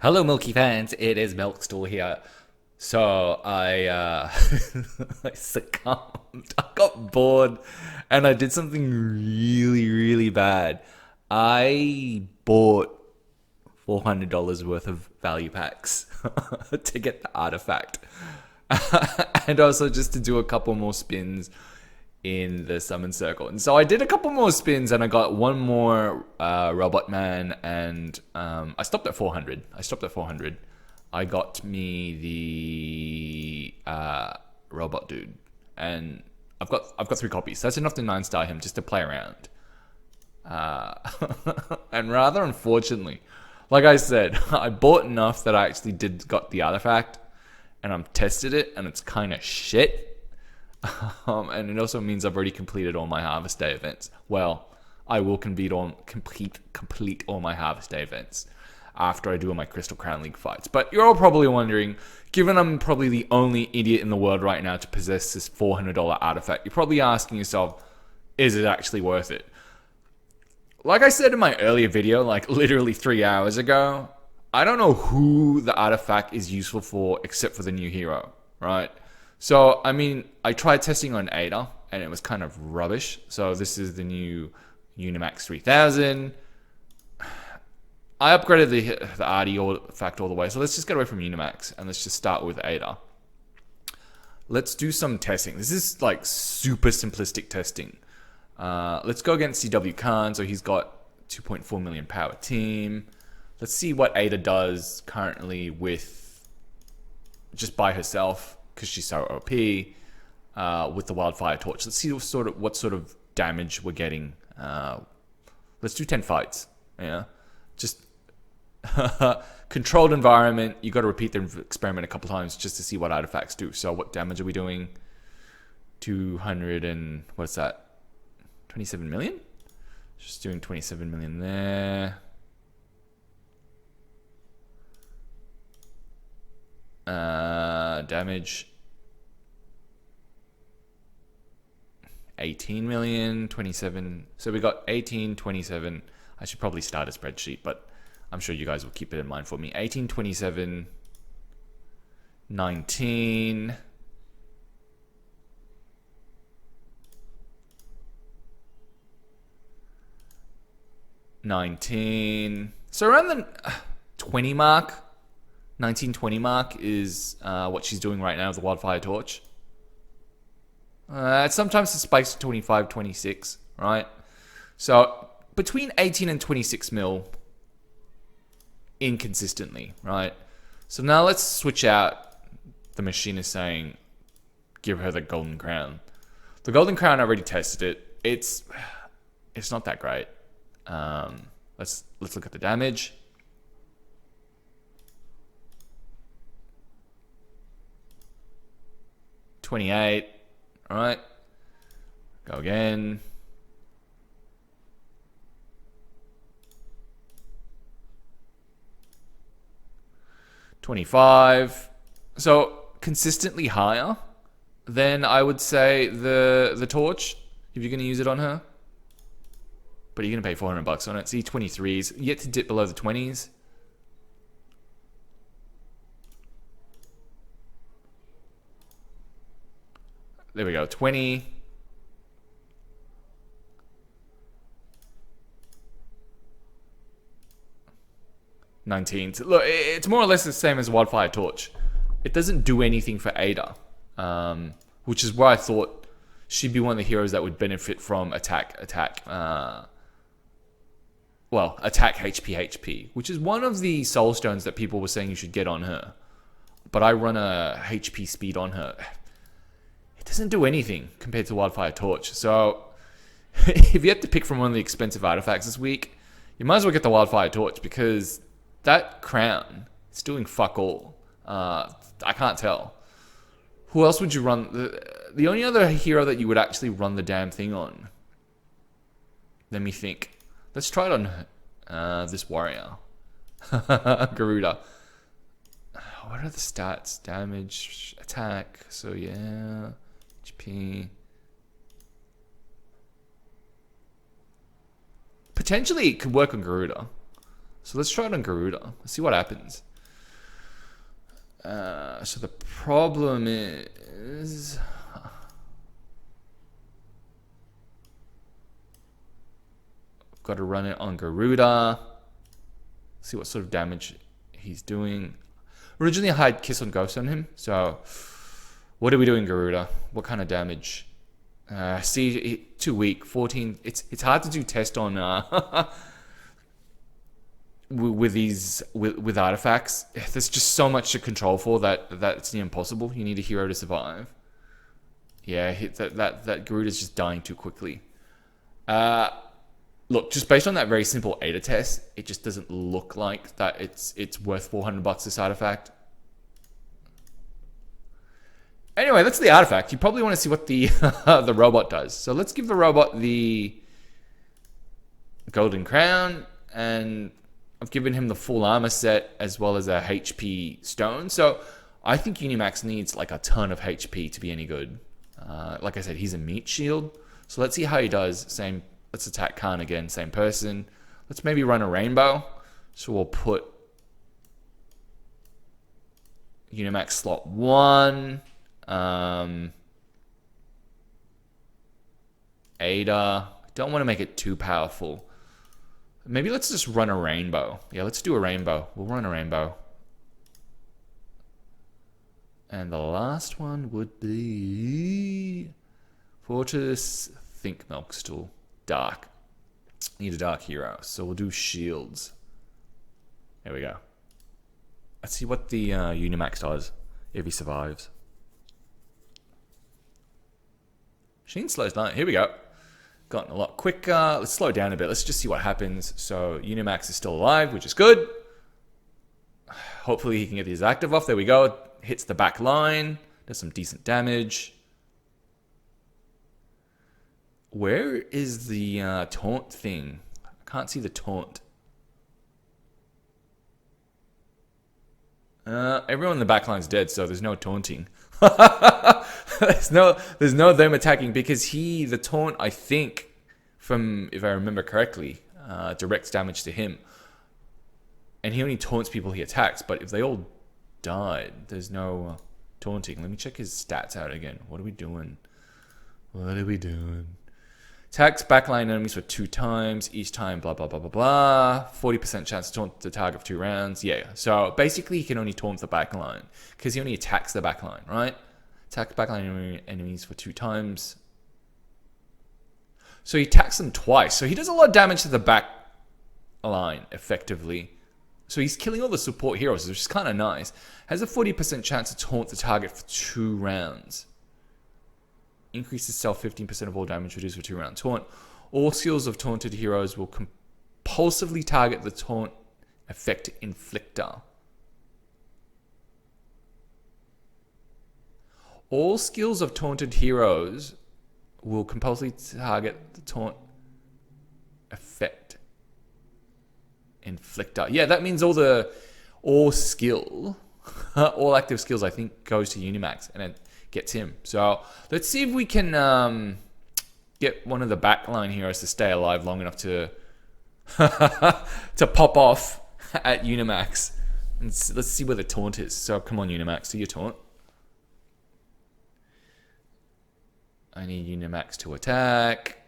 Hello, Milky fans. It is Milkstool here. So I succumbed. I got bored, and I did something really, really bad. I bought $400 worth of value packs to get the artifact, and also just to do a couple more spins in the summon circle. And so I did a couple more spins and I got one more robot man, and I stopped at 400. I got me the robot dude, and I've got 3 copies. So that's enough to 9-star him just to play around. And rather unfortunately, like I said, I bought enough that I actually got the artifact, and I'm tested it, and it's kind of shit. And it also means I've already completed all my Harvest Day events. Well, I will complete all my Harvest Day events after I do all my Crystal Crown League fights. But you're all probably wondering, given I'm probably the only idiot in the world right now to possess this $400 artifact, you're probably asking yourself, is it actually worth it? Like I said in my earlier video, like literally 3 hours ago, I don't know who the artifact is useful for except for the new hero, right? So, I mean, I tried testing on Ada, and it was kind of rubbish. So this is the new UniMax3000. I upgraded the artifact all the way. So let's just get away from Unimax, and let's just start with Ada. Let's do some testing. This is like super simplistic testing. Let's go against CW Khan. So he's got 2.4 million power team. Let's see what Ada does currently with just by herself, because she's so OP, with the Wildfire Torch. Let's see what sort of damage we're getting. Let's do 10 fights. Yeah, just controlled environment. You got to repeat the experiment a couple times just to see what artifacts do. So what damage are we doing? 200 and what's that? 27 million. Just doing 27 million there. Damage 18 million, 27. So we got 18, 27. I should probably start a spreadsheet, but I'm sure you guys will keep it in mind for me. 18, 27, 19. So around the 20 mark. 1920 mark is what she's doing right now with the Wildfire Torch. Sometimes it spikes to 25, 26, right? So between 18 and 26 mil inconsistently, right? So now let's switch out. The machine is saying, give her the Golden Crown. The Golden Crown, I already tested it. It's not that great. Let's look at the damage. 28. All right. Go again. $25. So consistently higher than I would say the torch if you're going to use it on her. But you're going to pay $400 on it. See, 23s yet to dip below the 20s. There we go, 20. $19. Look, it's more or less the same as Wildfire Torch. It doesn't do anything for Ada, which is where I thought she'd be one of the heroes that would benefit from attack HP, which is one of the soul stones that people were saying you should get on her. But I run a HP speed on her. It doesn't do anything compared to Wildfire Torch. So if you have to pick from one of the expensive artifacts this week, you might as well get the Wildfire Torch, because that crown is doing fuck all. I can't tell. Who else would you run? The only other hero that you would actually run the damn thing on. Let me think. Let's try it on this warrior. Garuda. What are the stats? Damage, attack. So yeah. HP. Potentially it could work on Garuda. So let's try it on Garuda. Let's see what happens. So the problem is... Got to run it on Garuda. See what sort of damage he's doing. Originally I had Kiss on Ghost on him, so what are we doing, Garuda? What kind of damage? See, too weak. 14. It's hard to do test on with artifacts. There's just so much to control for that it's near impossible. You need a hero to survive. Yeah, that Garuda's just dying too quickly. Look, just based on that very simple ADA test, it just doesn't look like that it's worth $400 this artifact. Anyway, that's the artifact. You probably want to see what the the robot does. So let's give the robot the golden crown, and I've given him the full armor set as well as a HP stone. So I think UniMax needs like a ton of HP to be any good. Like I said, he's a meat shield. So let's see how he does. Same. Let's attack Khan again. Same person. Let's maybe run a rainbow. So we'll put UniMax slot 1. Ada. Don't want to make it too powerful. Maybe let's just run a rainbow. Yeah, let's do a rainbow. We'll run a rainbow. And the last one would be Fortress Think Milk Stool. Dark. Need a dark hero. So we'll do shields. There we go. Let's see what the UniMax does if he survives. Machine slows down. Here we go. Gotten a lot quicker. Let's slow down a bit. Let's just see what happens. So UniMax is still alive, which is good. Hopefully he can get his active off. There we go. Hits the back line. Does some decent damage. Where is the taunt thing? I can't see the taunt. Everyone in the back line's dead, so there's no taunting. there's no them attacking because the taunt, I think, from if I remember correctly, directs damage to him. And he only taunts people he attacks, but if they all died, there's no taunting. Let me check his stats out again. What are we doing? What are we doing? Attacks backline enemies for 2 times. Each time, blah, blah, blah, blah, blah. 40% chance to taunt the target for 2 rounds. Yeah, so basically he can only taunt the backline because he only attacks the backline, right? Attacks backline enemies for 2 times. So he attacks them twice. So he does a lot of damage to the back line, effectively. So he's killing all the support heroes, which is kind of nice. Has a 40% chance to taunt the target for 2 rounds. Increases self 15% of all damage reduced for 2 round taunt. All skills of taunted heroes will compulsively target the taunt effect inflictor. All skills of taunted heroes will compulsively target the taunt effect inflictor. Yeah, that means all skill, all active skills, I think, goes to UniMax, and it gets him. So let's see if we can get one of the backline heroes to stay alive long enough to to pop off at UniMax. And let's see where the taunt is. So come on, UniMax, do your taunt. I need UniMax to attack.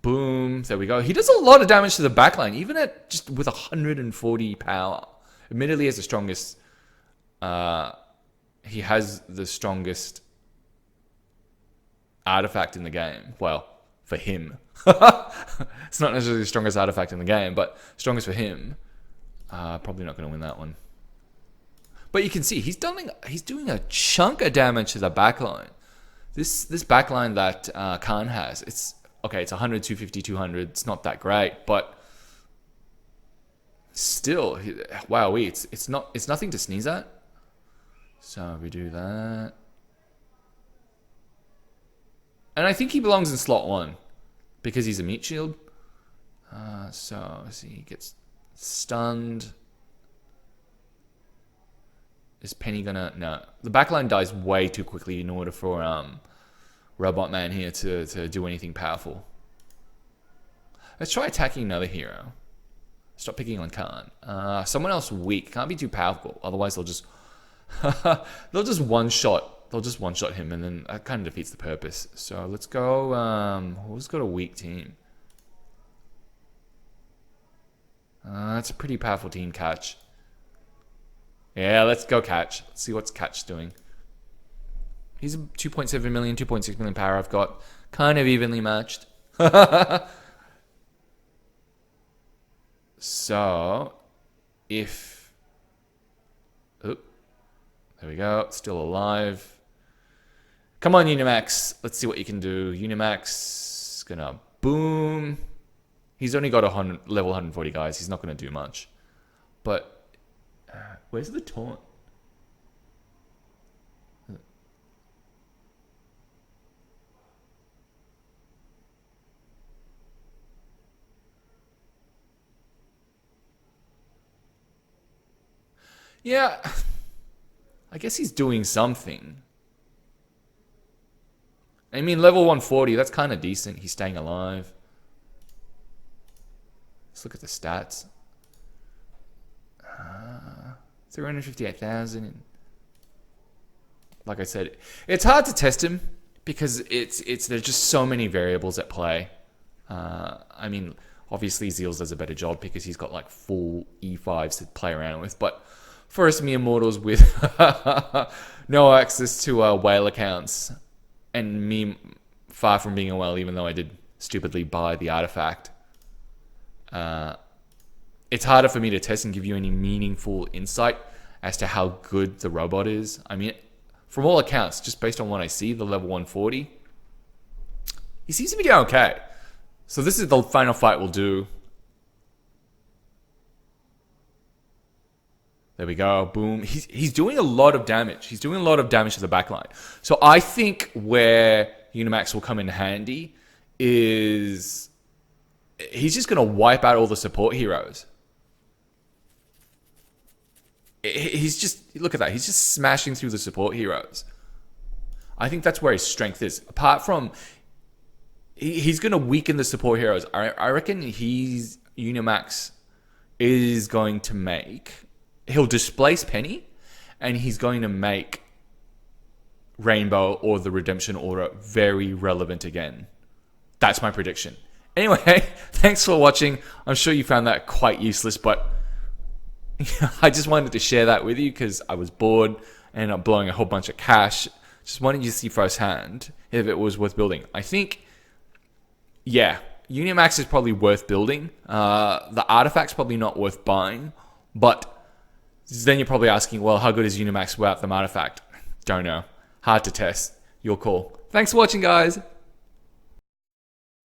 Boom. There we go. He does a lot of damage to the backline, even at just with 140 power. Admittedly, he has the strongest. He has the strongest artifact in the game. Well, for him, it's not necessarily the strongest artifact in the game, but strongest for him. Probably not going to win that one. But you can see he's doing a chunk of damage to the backline. This backline that Khan has, it's okay. It's 100, 250, 200. It's not that great, but still, wow, it's nothing to sneeze at. So we do that, and I think he belongs in slot 1 because he's a meat shield. So see, he gets stunned. Is Penny gonna... No. The backline dies way too quickly in order for Robot Man here to do anything powerful. Let's try attacking another hero. Stop picking on Khan. Someone else weak. Can't be too powerful. Otherwise, they'll just they'll just one shot. They'll just one shot him, and then that kind of defeats the purpose. So let's go. Who's got a weak team? That's a pretty powerful team, Catch. Yeah, let's go Catch. Let's see what's Catch doing. He's a 2.7 million, 2.6 million power I've got. Kind of evenly matched. So, if... Oop. There we go. Still alive. Come on, UniMax. Let's see what you can do. UniMax gonna boom. He's only got level 140 guys. He's not gonna do much. But where's the taunt? Yeah, I guess he's doing something. I mean, level 140, that's kind of decent. He's staying alive. Let's look at the stats. 358,000. Like I said, it's hard to test him because there's just so many variables at play. I mean, obviously Zeals does a better job because he's got like full E5s to play around with, but for us mere mortals with no access to whale accounts, and me far from being a whale, even though I did stupidly buy the artifact, it's harder for me to test and give you any meaningful insight as to how good the robot is. I mean, from all accounts, just based on what I see, the level 140, he seems to be doing okay. So this is the final fight we'll do. There we go. Boom. He's doing a lot of damage. He's doing a lot of damage to the backline. So I think where UniMax will come in handy is he's just going to wipe out all the support heroes. He's just, look at that. He's just smashing through the support heroes. I think that's where his strength is. Apart from, he's going to weaken the support heroes. I reckon UniMax is going to make... He'll displace Penny, and he's going to make Rainbow or the Redemption Order very relevant again. That's my prediction. Anyway, thanks for watching. I'm sure you found that quite useless, but I just wanted to share that with you because I was bored and I'm blowing a whole bunch of cash. Just wanted you to see firsthand if it was worth building. I think, yeah, UniMax is probably worth building. The artifact's probably not worth buying, but then you're probably asking, well, how good is UniMax without the artifact? Don't know. Hard to test. Your call. Thanks for watching, guys.